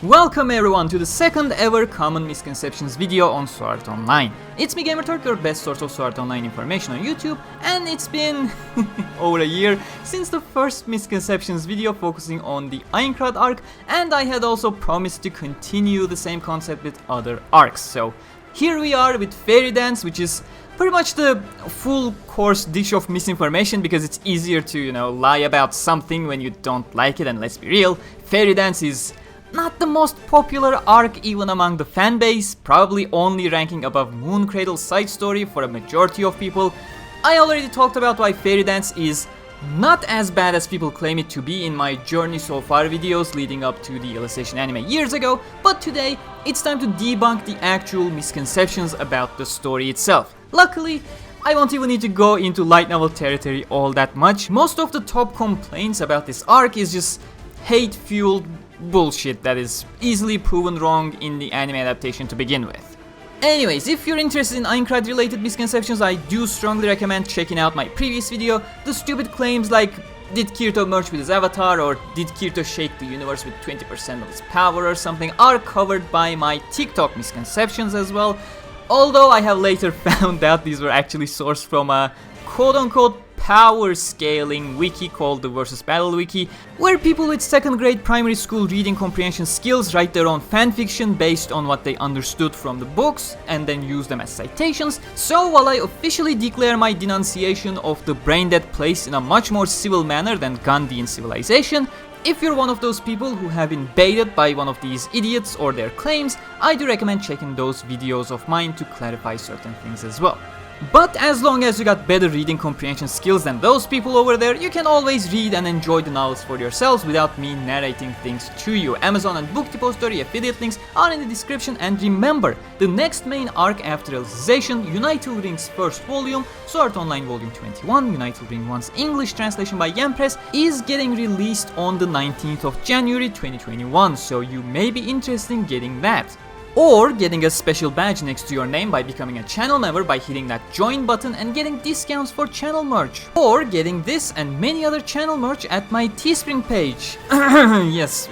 Welcome everyone to the second ever Common Misconceptions video on Sword Art Online. It's me Gamerturk, your best source of Sword Art Online information on YouTube, and it's been over a year since the first Misconceptions video focusing on the Aincrad arc, and I had also promised to continue the same concept with other arcs. So here we are with Fairy Dance, which is pretty much the full course dish of misinformation because it's easier to, lie about something when you don't like it, and let's be real, Fairy Dance is not the most popular arc even among the fanbase, probably only ranking above Moon Cradle's side story for a majority of people. I already talked about why Fairy Dance is not as bad as people claim it to be in my journey so far videos leading up to the Illustration anime years ago, but today it's time to debunk the actual misconceptions about the story itself. Luckily, I won't even need to go into light novel territory all that much. Most of the top complaints about this arc is just hate-fueled bullshit that is easily proven wrong in the anime adaptation to begin with. Anyways, if you're interested in Aincrad related misconceptions, I do strongly recommend checking out my previous video. The stupid claims like, did Kirito merge with his avatar, or did Kirito shake the universe with 20% of his power or something, are covered by my TikTok misconceptions as well. Although I have later found out these were actually sourced from a quote-unquote power scaling wiki called the Versus Battle Wiki, where people with second grade primary school reading comprehension skills write their own fanfiction based on what they understood from the books and then use them as citations. So while I officially declare my denunciation of the brain-dead place in a much more civil manner than Gandhi in Civilization, if you're one of those people who have been baited by one of these idiots or their claims, I do recommend checking those videos of mine to clarify certain things as well. But as long as you got better reading comprehension skills than those people over there, you can always read and enjoy the novels for yourselves without me narrating things to you. Amazon and Book Depository affiliate links are in the description, and remember, the next main arc after Alicization, United Ring's first volume, Sword Art Online Volume 21, United Ring 1's English translation by Yen Press, is getting released on the 19th of January 2021, so you may be interested in getting that. Or getting a special badge next to your name by becoming a channel member by hitting that join button and getting discounts for channel merch. Or getting this and many other channel merch at my Teespring page. Yes,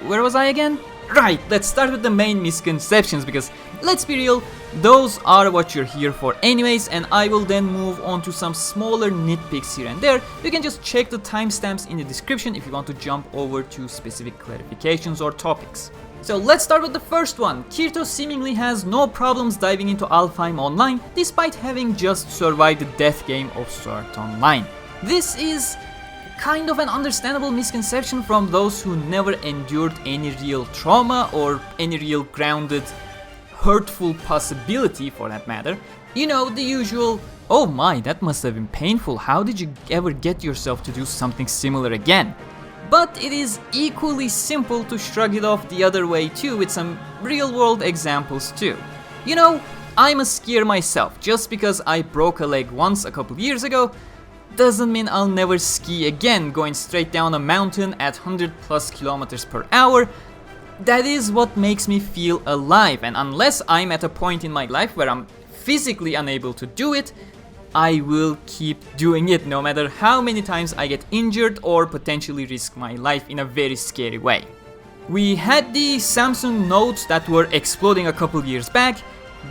where was I again? Right, let's start with the main misconceptions because, let's be real, those are what you're here for anyways, and I will then move on to some smaller nitpicks here and there. You can just check the timestamps in the description if you want to jump over to specific clarifications or topics. So let's start with the first one. Kirito seemingly has no problems diving into ALfheim online despite having just survived the death game of Sword Art Online. This is kind of an understandable misconception from those who never endured any real trauma or any real grounded, hurtful possibility for that matter. You know, the usual, oh my, that must have been painful, how did you ever get yourself to do something similar again? But it is equally simple to shrug it off the other way too, with some real world examples too. You know, I'm a skier myself. Just because I broke a leg once a couple years ago doesn't mean I'll never ski again going straight down a mountain at 100+ kilometers per hour. That is what makes me feel alive, and unless I'm at a point in my life where I'm physically unable to do it, I will keep doing it no matter how many times I get injured or potentially risk my life in a very scary way. We had the Samsung Notes that were exploding a couple years back.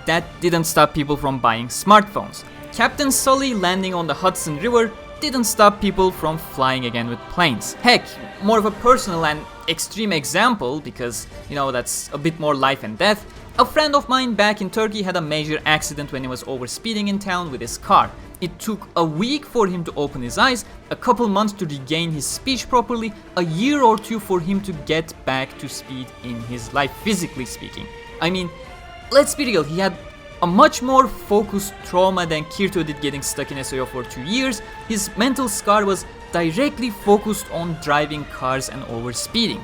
That didn't stop people from buying smartphones. Captain Sully landing on the Hudson River didn't stop people from flying again with planes. Heck, more of a personal and extreme example because, that's a bit more life and death. A friend of mine back in Turkey had a major accident when he was overspeeding in town with his car. It took a week for him to open his eyes, a couple months to regain his speech properly, a year or two for him to get back to speed in his life, physically speaking. I mean, let's be real, he had a much more focused trauma than Kirito did getting stuck in SAO for 2 years. His mental scar was directly focused on driving cars and overspeeding.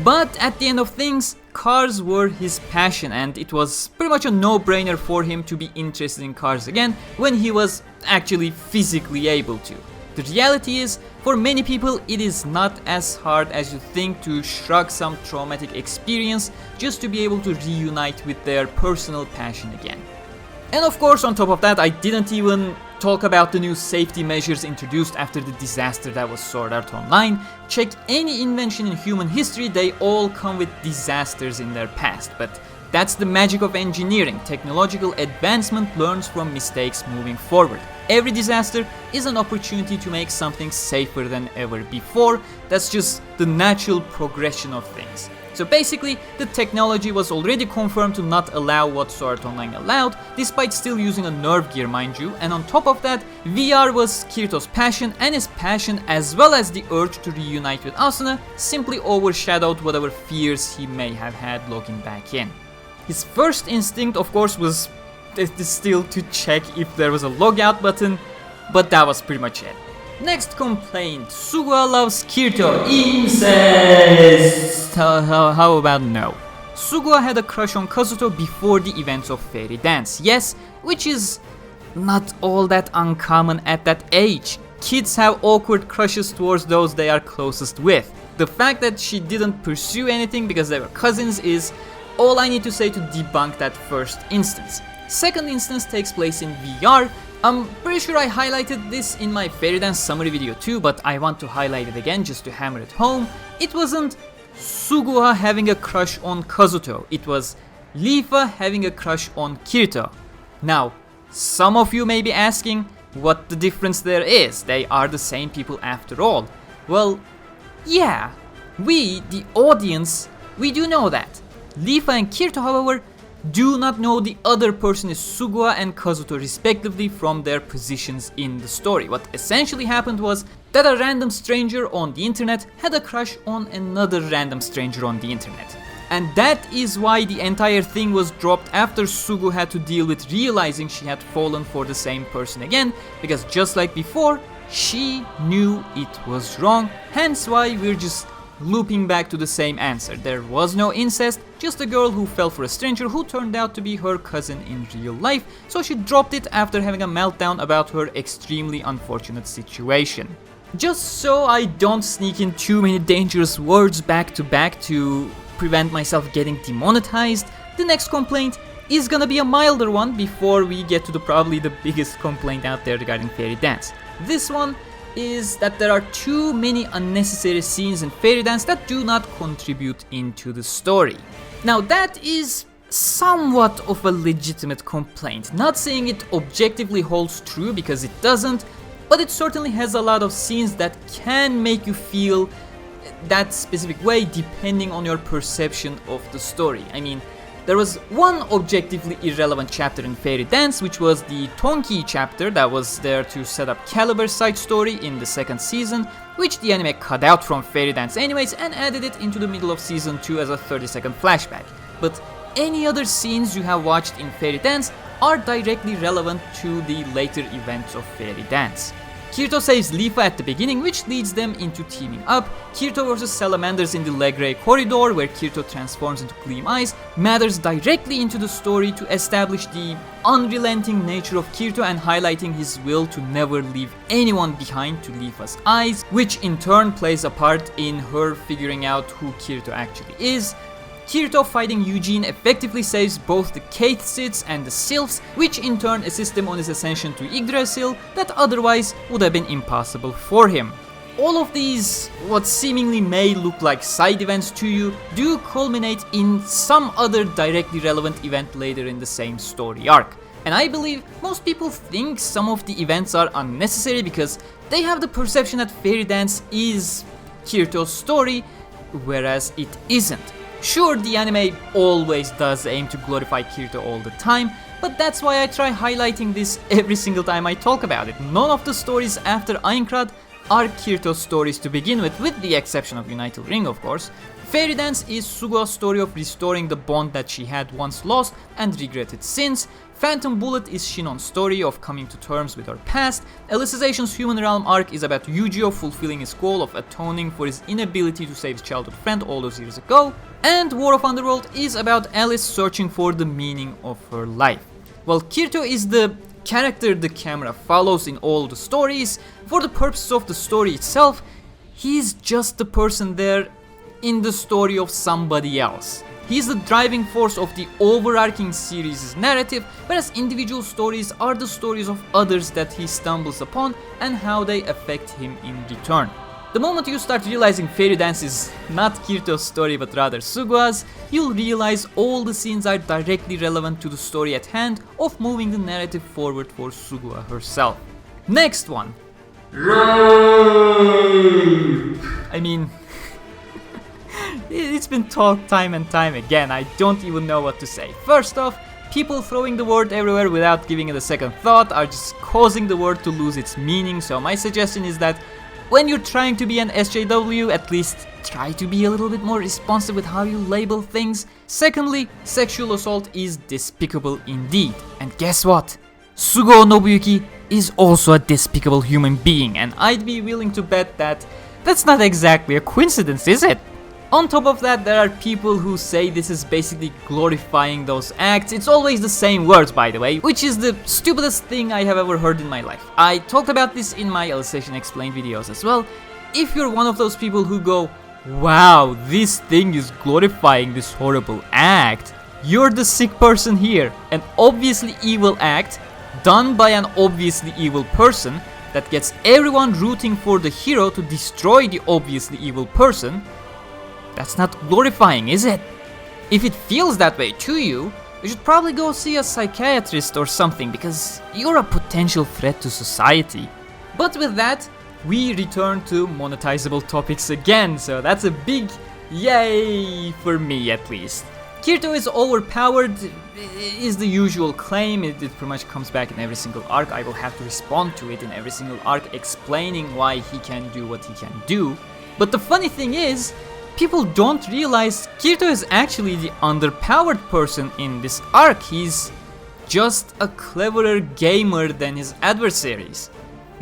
But at the end of things, cars were his passion, and it was pretty much a no-brainer for him to be interested in cars again when he was actually physically able to. The reality is, for many people, it is not as hard as you think to shrug some traumatic experience just to be able to reunite with their personal passion again. And of course, on top of that, I didn't even talk about the new safety measures introduced after the disaster that was Sword Art Online. Check any invention in human history, they all come with disasters in their past, but that's the magic of engineering. Technological advancement learns from mistakes moving forward. Every disaster is an opportunity to make something safer than ever before. That's just the natural progression of things. So basically, the technology was already confirmed to not allow what Sword Art Online allowed, despite still using a nerve gear, mind you, and on top of that, VR was Kirito's passion, and his passion, as well as the urge to reunite with Asuna, simply overshadowed whatever fears he may have had logging back in. His first instinct, of course, was still to check if there was a logout button, but that was pretty much it. Next complaint, Suguha loves Kirito. Incest! How about no? Suguha had a crush on Kazuto before the events of Fairy Dance, yes, which is not all that uncommon at that age. Kids have awkward crushes towards those they are closest with. The fact that she didn't pursue anything because they were cousins is all I need to say to debunk that first instance. Second instance takes place in VR. I'm pretty sure I highlighted this in my Fairy Dance summary video too, but I want to highlight it again just to hammer it home. It wasn't Suguha having a crush on Kazuto, it was Lifa having a crush on Kirito. Now, some of you may be asking what the difference there is. They are the same people after all. Well, yeah, we, the audience, we do know that. Lifa and Kirito, however, do not know the other person is Suguha and Kazuto respectively from their positions in the story. What essentially happened was that a random stranger on the internet had a crush on another random stranger on the internet. And that is why the entire thing was dropped after Sugou had to deal with realizing she had fallen for the same person again, because just like before, she knew it was wrong, hence why we're just looping back to the same answer. There was no incest, just a girl who fell for a stranger who turned out to be her cousin in real life, so she dropped it after having a meltdown about her extremely unfortunate situation. Just so I don't sneak in too many dangerous words back to back to prevent myself getting demonetized, the next complaint is gonna be a milder one before we get to probably the biggest complaint out there regarding Fairy Dance. This one is that there are too many unnecessary scenes in Fairy Dance that do not contribute into the story. Now that is somewhat of a legitimate complaint, not saying it objectively holds true because it doesn't, but it certainly has a lot of scenes that can make you feel that specific way depending on your perception of the story. I mean, there was one objectively irrelevant chapter in Fairy Dance, which was the Tonki chapter that was there to set up Calibur's side story in the second season, which the anime cut out from Fairy Dance anyways and added it into the middle of season 2 as a 30-second flashback. But any other scenes you have watched in Fairy Dance are directly relevant to the later events of Fairy Dance. Kirito saves Lifa at the beginning, which leads them into teaming up. Kirito vs Salamanders in the Legray corridor, where Kirito transforms into Gleam Eyes, matters directly into the story to establish the unrelenting nature of Kirito and highlighting his will to never leave anyone behind to Lifa's eyes, which in turn plays a part in her figuring out who Kirito actually is. Kirito fighting Eugene effectively saves both the Kaithsits and the Sylphs, which in turn assist him on his ascension to Yggdrasil that otherwise would have been impossible for him. All of these, what seemingly may look like side events to you, do culminate in some other directly relevant event later in the same story arc. And I believe most people think some of the events are unnecessary because they have the perception that Fairy Dance is Kirito's story, whereas it isn't. Sure, the anime always does aim to glorify Kirito all the time, but that's why I try highlighting this every single time I talk about it. None of the stories after Aincrad are Kirito's stories to begin with the exception of United Ring, of course. Fairy Dance is Suguha's story of restoring the bond that she had once lost and regretted since. Phantom Bullet is Shinon's story of coming to terms with her past. Alicization's Human Realm arc is about Yu-Gi-Oh fulfilling his goal of atoning for his inability to save his childhood friend all those years ago. And War of Underworld is about Alice searching for the meaning of her life. While Kirito is the character the camera follows in all the stories, for the purposes of the story itself, he's just the person there in the story of somebody else. He's the driving force of the overarching series' narrative, whereas individual stories are the stories of others that he stumbles upon and how they affect him in return. The moment you start realizing Fairy Dance is not Kirito's story but rather Suguha's, you'll realize all the scenes are directly relevant to the story at hand of moving the narrative forward for Suguha herself. Next one. Rape! I mean, it's been talked time and time again, I don't even know what to say. First off, people throwing the word everywhere without giving it a second thought are just causing the word to lose its meaning, so my suggestion is that when you're trying to be an SJW, at least try to be a little bit more responsive with how you label things. Secondly, sexual assault is despicable indeed. And guess what? Sugou Nobuyuki is also a despicable human being, and I'd be willing to bet that that's not exactly a coincidence, is it? On top of that, there are people who say this is basically glorifying those acts. It's always the same words, by the way, which is the stupidest thing I have ever heard in my life. I talked about this in my Alicization Explained videos as well. If you're one of those people who go, wow, this thing is glorifying this horrible act, you're the sick person here. An obviously evil act done by an obviously evil person that gets everyone rooting for the hero to destroy the obviously evil person. That's not glorifying, is it? If it feels that way to you, you should probably go see a psychiatrist or something, because you're a potential threat to society. But with that, we return to monetizable topics again, so that's a big yay for me at least. Kirito is overpowered is the usual claim. It pretty much comes back in every single arc. I will have to respond to it in every single arc, explaining why he can do what he can do. But the funny thing is, people don't realize Kirito is actually the underpowered person in this arc. He's just a cleverer gamer than his adversaries.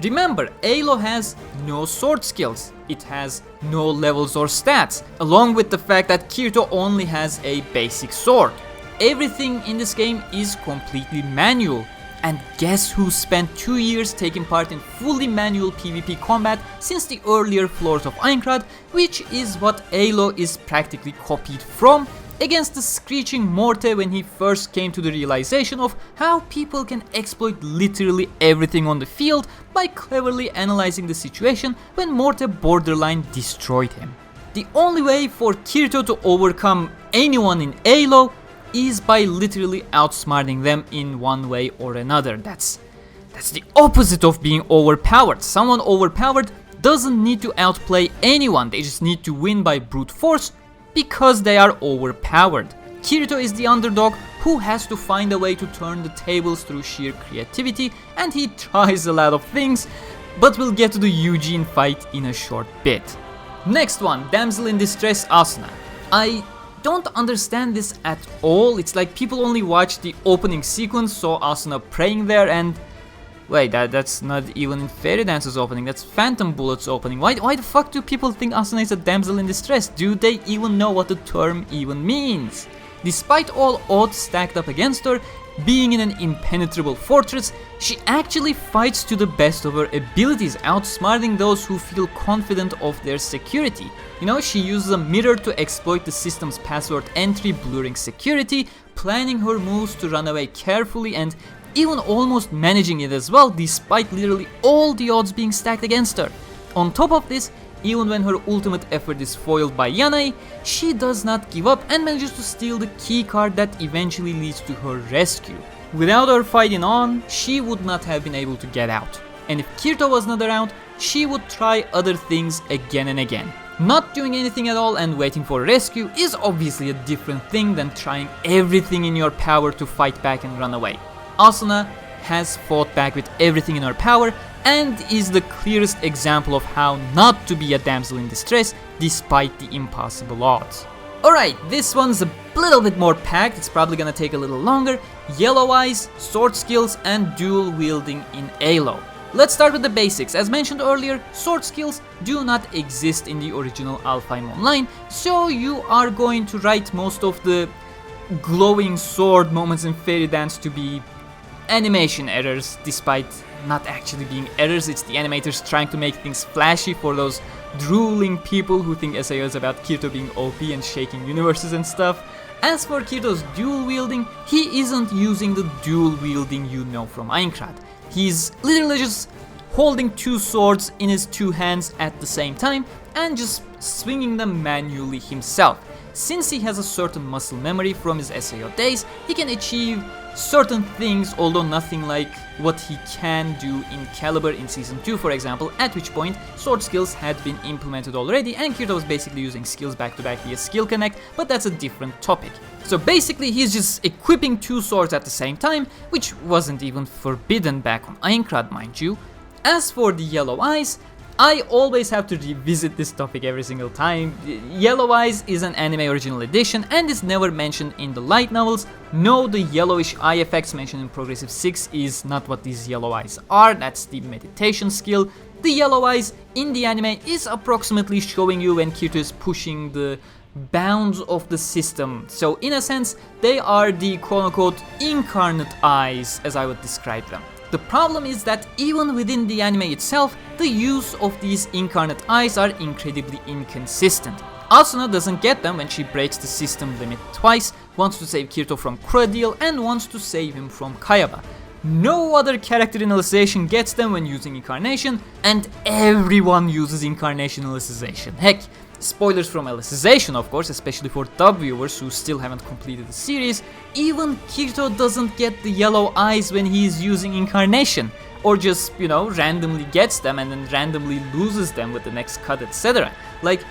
Remember, ALO has no sword skills, it has no levels or stats, along with the fact that Kirito only has a basic sword. Everything in this game is completely manual. And guess who spent 2 years taking part in fully manual PvP combat since the earlier floors of Aincrad, which is what ALO is practically copied from, against the screeching Morte when he first came to the realization of how people can exploit literally everything on the field by cleverly analyzing the situation when Morte borderline destroyed him. The only way for Kirito to overcome anyone in ALO is by literally outsmarting them in one way or another. That's the opposite of being overpowered. Someone overpowered doesn't need to outplay anyone, they just need to win by brute force because they are overpowered. Kirito is the underdog who has to find a way to turn the tables through sheer creativity, and he tries a lot of things, but we'll get to the Eugene fight in a short bit. Next one, Damsel in Distress Asuna. I don't understand this at all. It's like people only watch the opening sequence, saw Asuna praying there, and wait, that's not even in Fairy Dance's opening, that's Phantom Bullet's opening. Why the fuck do people think Asuna is a damsel in distress? Do they even know what the term even means? Despite all odds stacked up against her, being in an impenetrable fortress, she actually fights to the best of her abilities, outsmarting those who feel confident of their security. You know, she uses a mirror to exploit the system's password entry, blurring security, planning her moves to run away carefully, and even almost managing it as well, despite literally all the odds being stacked against her. On top of this, even when her ultimate effort is foiled by Yanai, she does not give up and manages to steal the key card that eventually leads to her rescue. Without her fighting on, she would not have been able to get out. And if Kirito was not around, she would try other things again and again. Not doing anything at all and waiting for rescue is obviously a different thing than trying everything in your power to fight back and run away. Asuna has fought back with everything in her power and is the clearest example of how not to be a damsel in distress despite the impossible odds. Alright, this one's a little bit more packed, it's probably gonna take a little longer. Yellow Eyes, sword skills, and dual wielding in ALO. Let's start with the basics. As mentioned earlier, sword skills do not exist in the original ALfheim Online, so you are going to write most of the glowing sword moments in Fairy Dance to be animation errors, despite not actually being errors. It's the animators trying to make things flashy for those drooling people who think SAO is about Kirito being OP and shaking universes and stuff. As for Kirito's dual wielding, he isn't using the dual wielding you know from Aincrad. He's literally just holding two swords in his two hands at the same time and just swinging them manually himself. Since he has a certain muscle memory from his SAO days, he can achieve certain things, although nothing like what he can do in Caliber in Season 2 for example, at which point sword skills had been implemented already and Kirito was basically using skills back to back via skill connect, but that's a different topic. So basically he's just equipping two swords at the same time, which wasn't even forbidden back on Aincrad, mind you. As for the yellow eyes, I always have to revisit this topic every single time. Yellow Eyes is an anime original edition and is never mentioned in the light novels. No, the yellowish eye effects mentioned in Progressive 6 is not what these yellow eyes are, that's the meditation skill. The yellow eyes in the anime is approximately showing you when Kirito is pushing the bounds of the system. So in a sense, they are the quote-unquote incarnate eyes as I would describe them. The problem is that even within the anime itself, the use of these incarnate eyes are incredibly inconsistent. Asuna doesn't get them when she breaks the system limit twice, wants to save Kirito from Crocodile and wants to save him from Kayaba. No other character in Alicization gets them when using Incarnation, and everyone uses Incarnation Alicization. Heck, spoilers from Alicization of course, especially for dub viewers who still haven't completed the series, even Kirito doesn't get the yellow eyes when he is using Incarnation, or just, you know, randomly gets them and then randomly loses them with the next cut, etc. Like,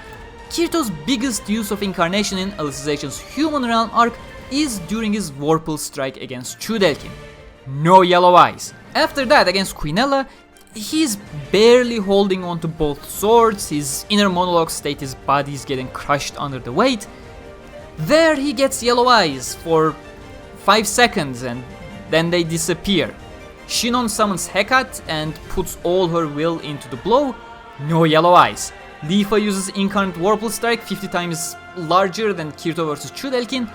Kirito's biggest use of Incarnation in Alicization's Human Realm arc is during his Vorpal strike against Chudelkin. No yellow eyes. After that, against Quinella, he's barely holding on to both swords, his inner monologue state his body's getting crushed under the weight. There he gets yellow eyes for 5 seconds and then they disappear. Shinon summons Hecat and puts all her will into the blow. No yellow eyes. Leafa uses Incarnate Vorpal Strike 50 times larger than Kirito vs Chudelkin.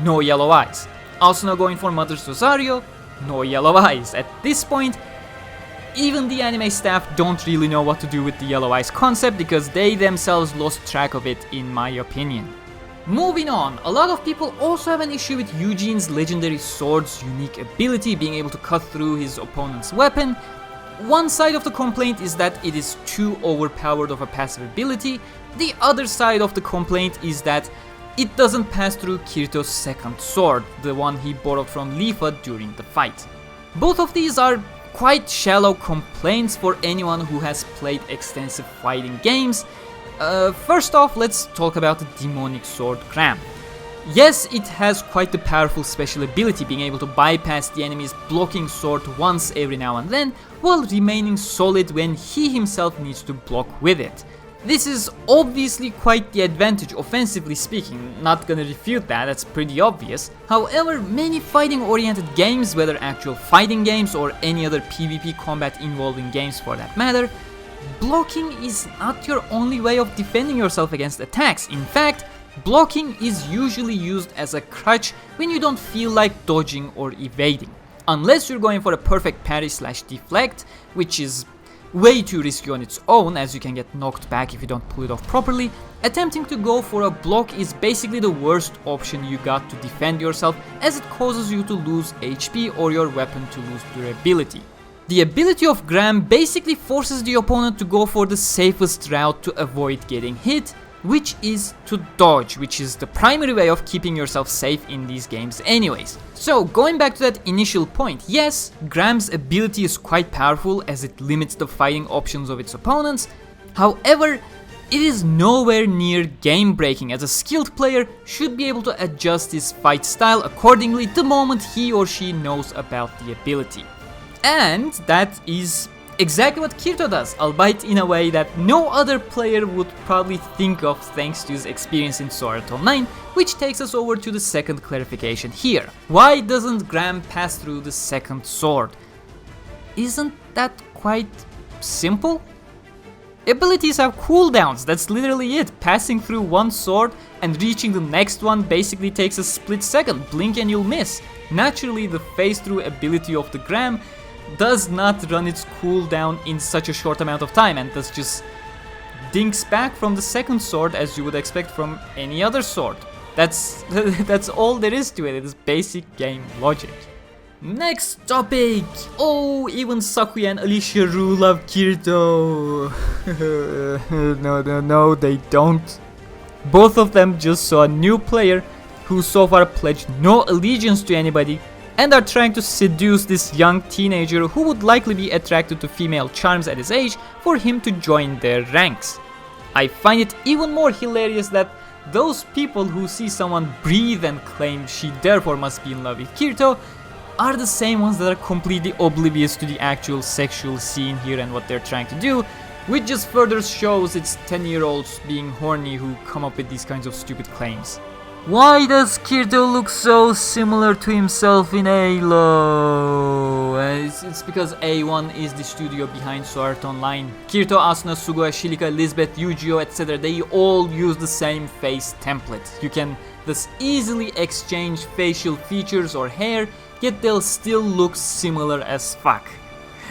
No yellow eyes. Asuna going for Mother's Rosario. No yellow eyes. At this point, even the anime staff don't really know what to do with the yellow eyes concept because they themselves lost track of it in my opinion. Moving on, a lot of people also have an issue with Eugene's legendary sword's unique ability being able to cut through his opponent's weapon. One side of the complaint is that it is too overpowered of a passive ability. The other side of the complaint is that it doesn't pass through Kirito's second sword, the one he borrowed from Leafa during the fight. Both of these are quite shallow complaints for anyone who has played extensive fighting games. First off, let's talk about the demonic sword Gram. Yes, it has quite the powerful special ability, being able to bypass the enemy's blocking sword once every now and then, while remaining solid when he himself needs to block with it. This is obviously quite the advantage offensively speaking, not gonna refute that, that's pretty obvious. However, many fighting oriented games, whether actual fighting games or any other PvP combat involving games for that matter, blocking is not your only way of defending yourself against attacks. In fact, blocking is usually used as a crutch when you don't feel like dodging or evading. Unless you're going for a perfect parry/deflect, which is way too risky on its own as you can get knocked back if you don't pull it off properly. Attempting to go for a block is basically the worst option you got to defend yourself, as it causes you to lose HP or your weapon to lose durability. The ability of Gram basically forces the opponent to go for the safest route to avoid getting hit, which is to dodge, which is the primary way of keeping yourself safe in these games anyways. So going back to that initial point, yes, Gram's ability is quite powerful as it limits the fighting options of its opponents. However, it is nowhere near game breaking, as a skilled player should be able to adjust his fight style accordingly the moment he or she knows about the ability. And that is exactly what Kirito does, albeit in a way that no other player would probably think of thanks to his experience in Sword Art Online, which takes us over to the second clarification here. Why doesn't Gram pass through the second sword? Isn't that quite simple? Abilities have cooldowns, that's literally it. Passing through one sword and reaching the next one basically takes a split second, blink and you'll miss. Naturally, the phase through ability of the Gram does not run its cooldown in such a short amount of time and thus just dinks back from the second sword as you would expect from any other sword. That's that's all there is to it. It is basic game logic. Next topic! Oh, even Sakuya and Alicia Rue love Kirito. No, they don't. Both of them just saw a new player who so far pledged no allegiance to anybody and are trying to seduce this young teenager who would likely be attracted to female charms at his age for him to join their ranks. I find it even more hilarious that those people who see someone breathe and claim she therefore must be in love with Kirito are the same ones that are completely oblivious to the actual sexual scene here and what they're trying to do, which just further shows it's 10-year-olds being horny who come up with these kinds of stupid claims. Why does Kirito look so similar to himself in ALO? It's because A1 is the studio behind Sword Art Online. Kirito, Asuna, Suguha, Shilika, Lisbeth, Yu-Gi-Oh, etc. they all use the same face template. You can thus easily exchange facial features or hair, yet they'll still look similar as fuck.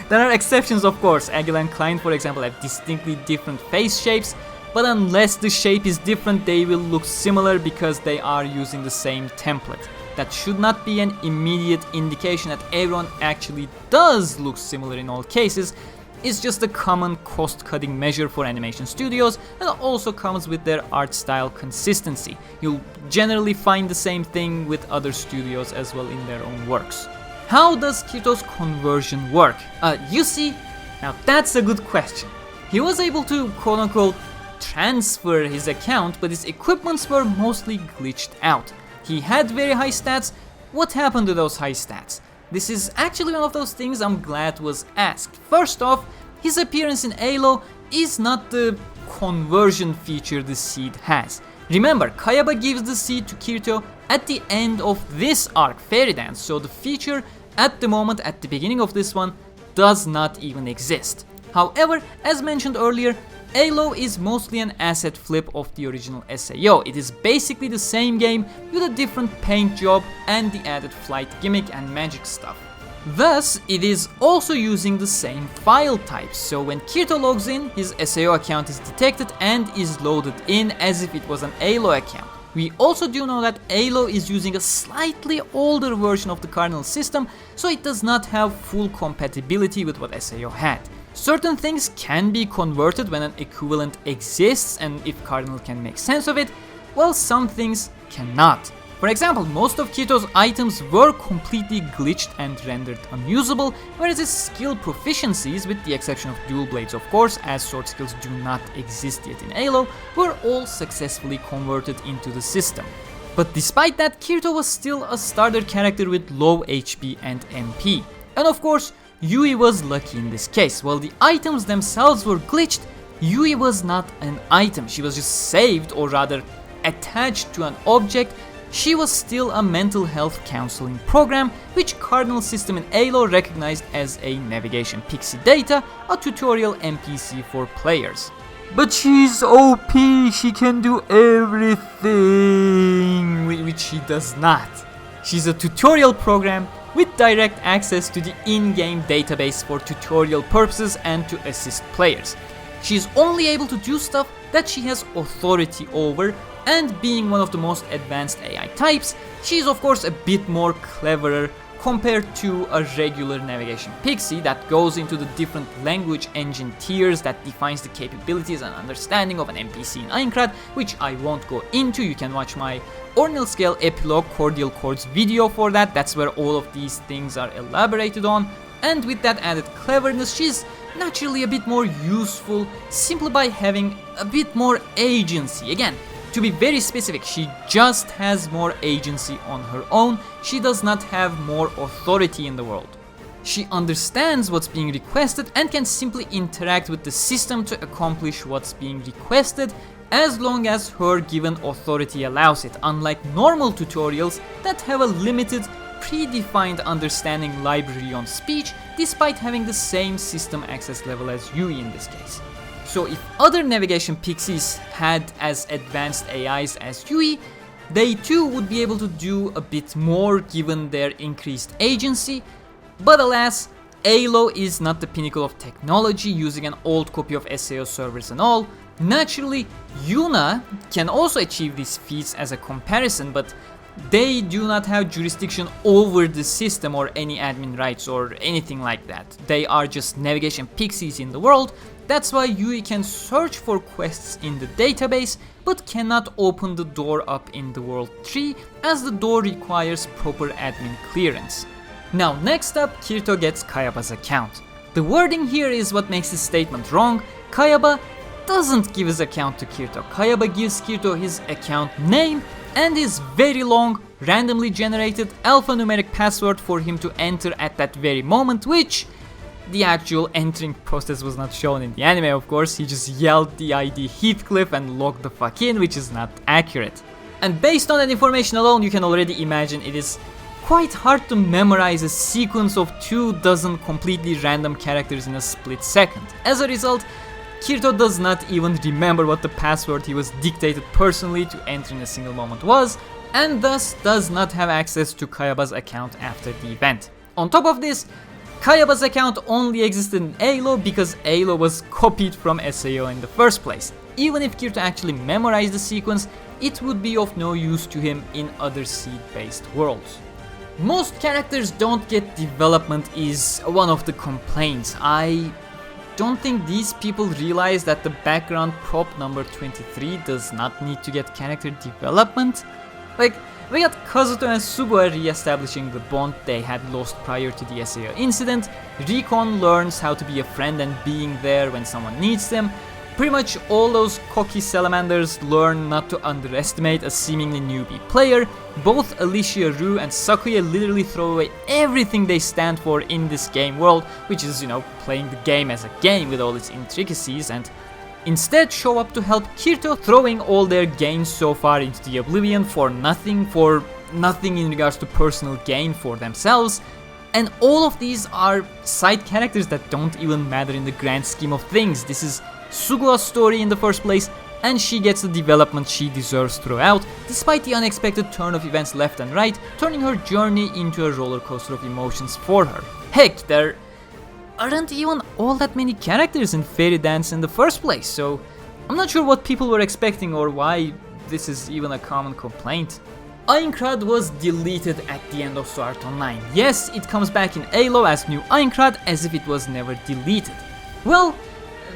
There are exceptions, of course. Aguila and Klein, for example, have distinctly different face shapes, but unless the shape is different, they will look similar because they are using the same template. That should not be an immediate indication that everyone actually does look similar in all cases. It's just a common cost-cutting measure for animation studios that also comes with their art style consistency. You'll generally find the same thing with other studios as well in their own works. How does Kirito's conversion work? You see, now that's a good question. He was able to quote-unquote transfer his account, but his equipments were mostly glitched out. He had very high stats. What happened to those high stats? This is actually one of those things I'm glad was asked. First off, his appearance in ALO is not the conversion feature the seed has. Remember, Kayaba gives the seed to Kirito at the end of this arc, Fairy Dance, so the feature at the moment, at the beginning of this one, does not even exist. However, as mentioned earlier, ALO is mostly an asset flip of the original SAO. It is basically the same game with a different paint job and the added flight gimmick and magic stuff. Thus, it is also using the same file types, so when Kirito logs in, his SAO account is detected and is loaded in as if it was an ALO account. We also do know that ALO is using a slightly older version of the kernel system, so it does not have full compatibility with what SAO had. Certain things can be converted when an equivalent exists and if kernel can make sense of it, while some things cannot. For example, most of Kirito's items were completely glitched and rendered unusable, whereas his skill proficiencies, with the exception of dual blades of course, as sword skills do not exist yet in ALO, were all successfully converted into the system. But despite that, Kirito was still a starter character with low HP and MP. And of course, Yui was lucky in this case. While the items themselves were glitched, Yui was not an item. She was just saved, or rather attached to an object. She was still a mental health counseling program, which kernel system in ALO recognized as a navigation pixie data, a tutorial NPC for players. But she's OP, she can do everything, which she does not. She's a tutorial program with direct access to the in-game database for tutorial purposes and to assist players. She's only able to do stuff that she has authority over, and being one of the most advanced AI types, she's of course a bit more cleverer compared to a regular navigation pixie that goes into the different language engine tiers that defines the capabilities and understanding of an NPC in Aincrad, which I won't go into. You can watch my Ordinal Scale Epilogue Cordial Chords video for that. That's where all of these things are elaborated on. And with that added cleverness, she's naturally a bit more useful simply by having a bit more agency. Again, to be very specific, she just has more agency on her own. She does not have more authority in the world. She understands what's being requested and can simply interact with the system to accomplish what's being requested, as long as her given authority allows it, unlike normal tutorials that have a limited, predefined understanding library on speech, despite having the same system access level as Yui in this case. So if other navigation pixies had as advanced AIs as Yui, they too would be able to do a bit more given their increased agency, but alas, ALO is not the pinnacle of technology using an old copy of SAO servers and all. Naturally, Yuna can also achieve these feats as a comparison, but they do not have jurisdiction over the system or any admin rights or anything like that. They are just navigation pixies in the world. That's why Yui can search for quests in the database, but cannot open the door up in the world tree, as the door requires proper admin clearance. Now next up, Kirito gets Kayaba's account. The wording here is what makes his statement wrong. Kayaba doesn't give his account to Kirito. Kayaba gives Kirito his account name and his very long, randomly generated alphanumeric password for him to enter at that very moment, which the actual entering process was not shown in the anime, of course. He just yelled the ID Heathcliff and logged the fuck in, which is not accurate. And based on that information alone, you can already imagine it is quite hard to memorize a sequence of 24 completely random characters in a split second. As a result, Kirito does not even remember what the password he was dictated personally to enter in a single moment was, and thus does not have access to Kayaba's account after the event. On top of this, Kayaba's account only existed in ALO because ALO was copied from SAO in the first place. Even if Kirito actually memorized the sequence, it would be of no use to him in other seed-based worlds. Most characters don't get development is one of the complaints. I don't think these people realize that the background prop number 23 does not need to get character development. Like, we got Kazuto and Suguha re-establishing the bond they had lost prior to the SAO incident. Recon learns how to be a friend and being there when someone needs them. Pretty much all those cocky salamanders learn not to underestimate a seemingly newbie player. Both Alicia Rue and Sakuya literally throw away everything they stand for in this game world, which is, playing the game as a game with all its intricacies, and instead show up to help Kirito, throwing all their gains so far into the oblivion for nothing in regards to personal gain for themselves. And all of these are side characters that don't even matter in the grand scheme of things. This is Suguha's story in the first place, and she gets the development she deserves throughout, despite the unexpected turn of events left and right, turning her journey into a roller coaster of emotions for her. Heck, there aren't even all that many characters in Fairy Dance in the first place, so I'm not sure what people were expecting or why this is even a common complaint. Aincrad was deleted at the end of Sword Art Online. Yes, it comes back in ALO as new Aincrad as if it was never deleted. Well,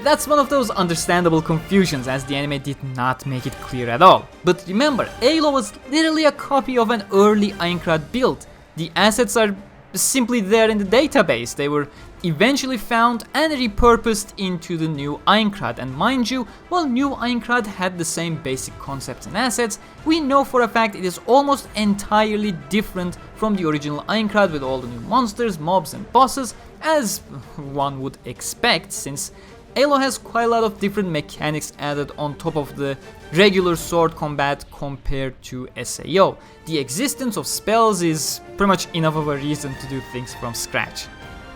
that's one of those understandable confusions, as the anime did not make it clear at all. But remember, ALO was literally a copy of an early Aincrad build. The assets are simply there in the database. They were eventually found and repurposed into the new Aincrad, and mind you, while new Aincrad had the same basic concepts and assets, we know for a fact it is almost entirely different from the original Aincrad, with all the new monsters, mobs and bosses, as one would expect, since ALO has quite a lot of different mechanics added on top of the regular sword combat compared to SAO. The existence of spells is pretty much enough of a reason to do things from scratch.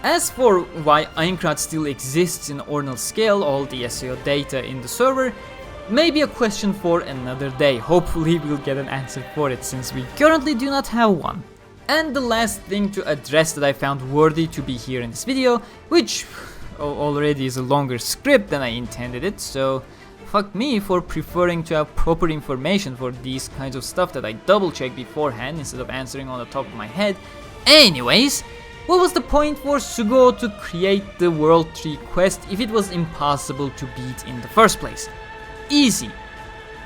As for why Aincrad still exists in ordinal scale, all the SAO data in the server, maybe a question for another day. Hopefully we'll get an answer for it, since we currently do not have one. And the last thing to address that I found worthy to be here in this video, which already is a longer script than I intended it, so fuck me for preferring to have proper information for these kinds of stuff that I double check beforehand instead of answering on the top of my head. Anyways, what was the point for Sugou to create the World Tree quest if it was impossible to beat in the first place? Easy.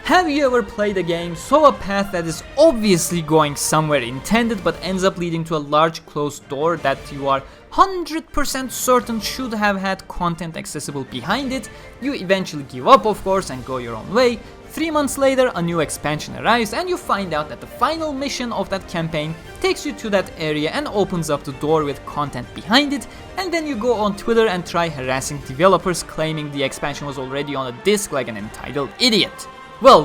Have you ever played a game, saw a path that is obviously going somewhere intended but ends up leading to a large closed door that you are 100% certain should have had content accessible behind it? You eventually give up, of course, and go your own way. 3 months later, a new expansion arrives and you find out that the final mission of that campaign takes you to that area and opens up the door with content behind it, and then you go on Twitter and try harassing developers claiming the expansion was already on a disc like an entitled idiot. Well,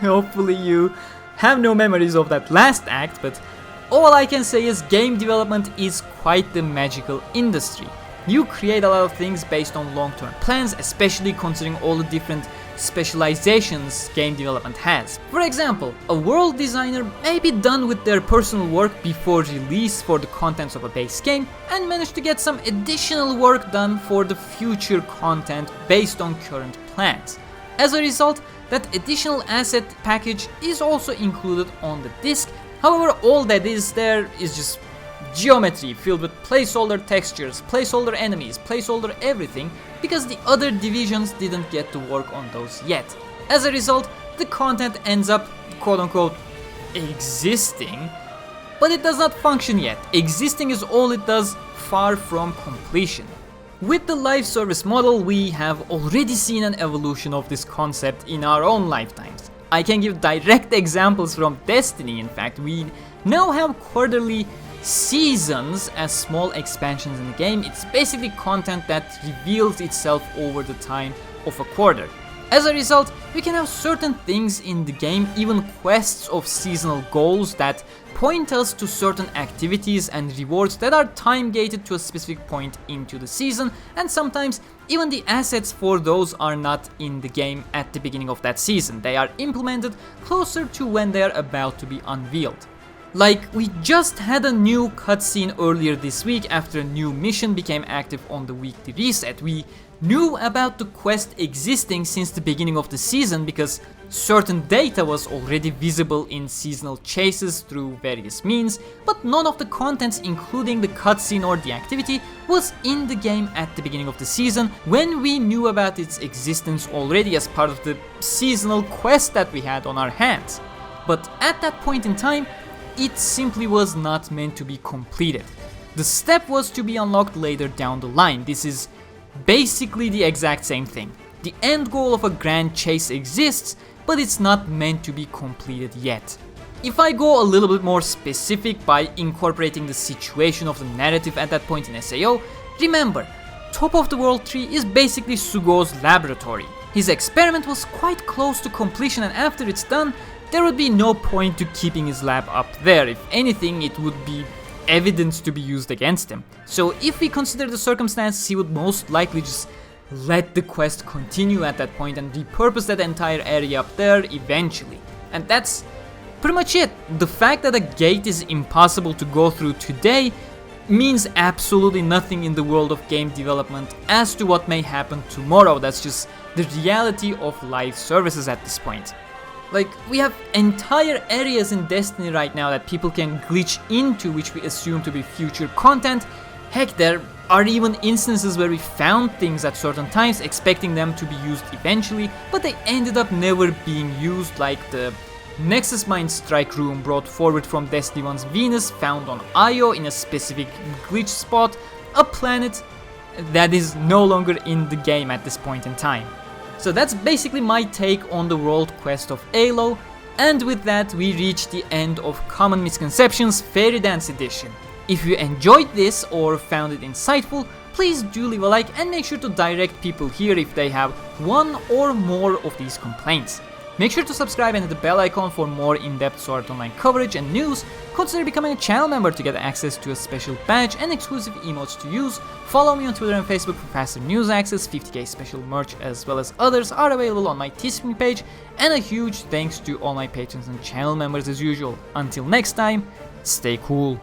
hopefully you have no memories of that last act, but all I can say is game development is quite the magical industry. You create a lot of things based on long-term plans, especially considering all the different specializations game development has. For example, a world designer may be done with their personal work before release for the contents of a base game and manage to get some additional work done for the future content based on current plans. As a result, that additional asset package is also included on the disc. However, all that is there is just geometry filled with placeholder textures, placeholder enemies, placeholder everything, because the other divisions didn't get to work on those yet. As a result, the content ends up quote-unquote existing, but it does not function yet. Existing is all it does, far from completion. With the live service model, we have already seen an evolution of this concept in our own lifetimes. I can give direct examples from Destiny. In fact, we now have quarterly seasons as small expansions in the game. It's basically content that reveals itself over the time of a quarter. As a result, we can have certain things in the game, even quests of seasonal goals that point us to certain activities and rewards that are time gated to a specific point into the season, and sometimes even the assets for those are not in the game at the beginning of that season. They are implemented closer to when they are about to be unveiled. Like, we just had a new cutscene earlier this week after a new mission became active on the weekly reset. We knew about the quest existing since the beginning of the season because certain data was already visible in seasonal chases through various means, but none of the contents, including the cutscene or the activity, was in the game at the beginning of the season when we knew about its existence already as part of the seasonal quest that we had on our hands. But at that point in time, it simply was not meant to be completed. The step was to be unlocked later down the line. This is basically the exact same thing. The end goal of a grand chase exists, but it's not meant to be completed yet. If I go a little bit more specific by incorporating the situation of the narrative at that point in SAO, remember, Top of the World 3 is basically Sugou's laboratory. His experiment was quite close to completion, and after it's done, there would be no point to keeping his lab up there. If anything, it would be evidence to be used against him. So if we consider the circumstances, he would most likely just let the quest continue at that point and repurpose that entire area up there eventually. And that's pretty much it. The fact that a gate is impossible to go through today means absolutely nothing in the world of game development as to what may happen tomorrow. That's just the reality of live services at this point. Like, we have entire areas in Destiny right now that people can glitch into, which we assume to be future content. Heck, there are even instances where we found things at certain times expecting them to be used eventually, but they ended up never being used, like the Nexus Mind Strike room brought forward from Destiny 1's Venus, found on Io in a specific glitch spot, a planet that is no longer in the game at this point in time. So that's basically my take on the World Quest of ALO, and with that we reach the end of Common Misconceptions Fairy Dance Edition. If you enjoyed this or found it insightful, please do leave a like and make sure to direct people here if they have one or more of these complaints. Make sure to subscribe and hit the bell icon for more in-depth Sword Art Online coverage and news. Consider becoming a channel member to get access to a special badge and exclusive emotes to use. Follow me on Twitter and Facebook for faster news access. 50k special merch as well as others are available on my Teespring page. And a huge thanks to all my patrons and channel members as usual. Until next time, stay cool.